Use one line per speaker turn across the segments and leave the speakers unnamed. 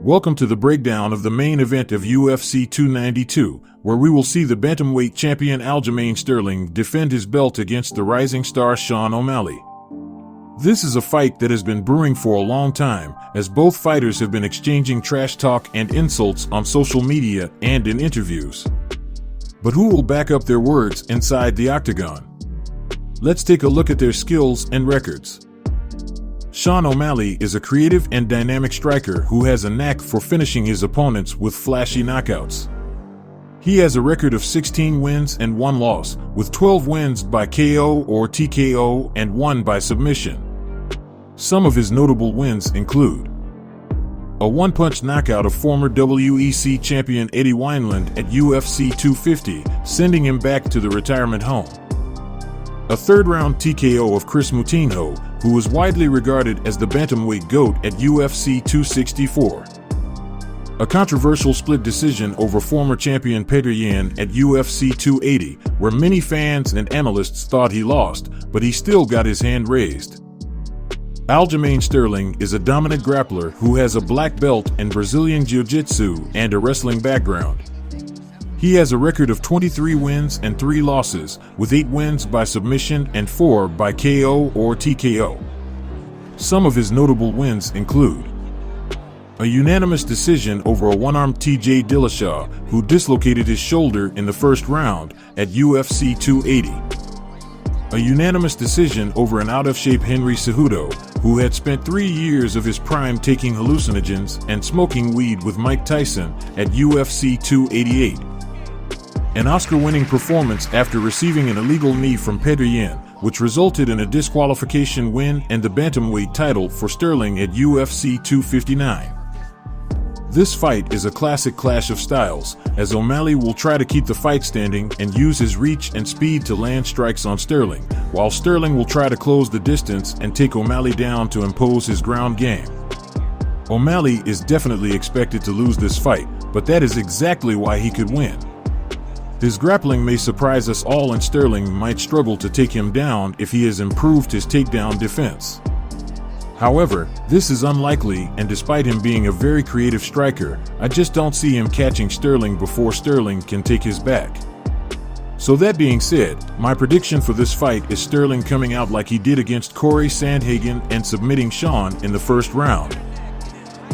Welcome to the breakdown of the main event of UFC 292, where we will see the bantamweight champion Aljamain Sterling defend his belt against the rising star Sean O'Malley. This is a fight that has been brewing for a long time, as both fighters have been exchanging trash talk and insults on social media and in interviews. But who will back up their words inside the octagon? Let's take a look at their skills and records. Sean O'Malley is a creative and dynamic striker who has a knack for finishing his opponents with flashy knockouts. He has a record of 16 wins and 1 loss, with 12 wins by KO or TKO and 1 by submission. Some of his notable wins include a one-punch knockout of former WEC champion Eddie Wineland at UFC 250, sending him back to the retirement home. A third-round TKO of Chris Moutinho, who is widely regarded as the bantamweight GOAT at UFC 264. A controversial split decision over former champion Petr Yan at UFC 280, where many fans and analysts thought he lost, but he still got his hand raised. Aljamain Sterling is a dominant grappler who has a black belt in Brazilian Jiu-Jitsu and a wrestling background. He has a record of 23 wins and 3 losses, with 8 wins by submission and 4 by KO or TKO. Some of his notable wins include a unanimous decision over a one-armed TJ Dillashaw, who dislocated his shoulder in the first round at UFC 280. A unanimous decision over an out-of-shape Henry Cejudo, who had spent 3 years of his prime taking hallucinogens and smoking weed with Mike Tyson at UFC 288. An Oscar-winning performance after receiving an illegal knee from Petr Yan, which resulted in a disqualification win and the bantamweight title for Sterling at UFC 259. This fight is a classic clash of styles, as O'Malley will try to keep the fight standing and use his reach and speed to land strikes on Sterling, while Sterling will try to close the distance and take O'Malley down to impose his ground game. O'Malley is definitely expected to lose this fight, but that is exactly why he could win. His grappling may surprise us all, and Sterling might struggle to take him down if he has improved his takedown defense. However, this is unlikely, and despite him being a very creative striker, I just don't see him catching Sterling before Sterling can take his back. So that being said, my prediction for this fight is Sterling coming out like he did against Corey Sandhagen and submitting Sean in the first round.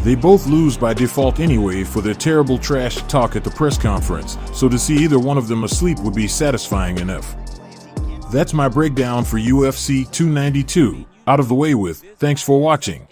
They both lose by default anyway for their terrible trash talk at the press conference, so to see either one of them asleep would be satisfying enough. That's my breakdown for UFC 292. Out of the way with. Thanks for watching.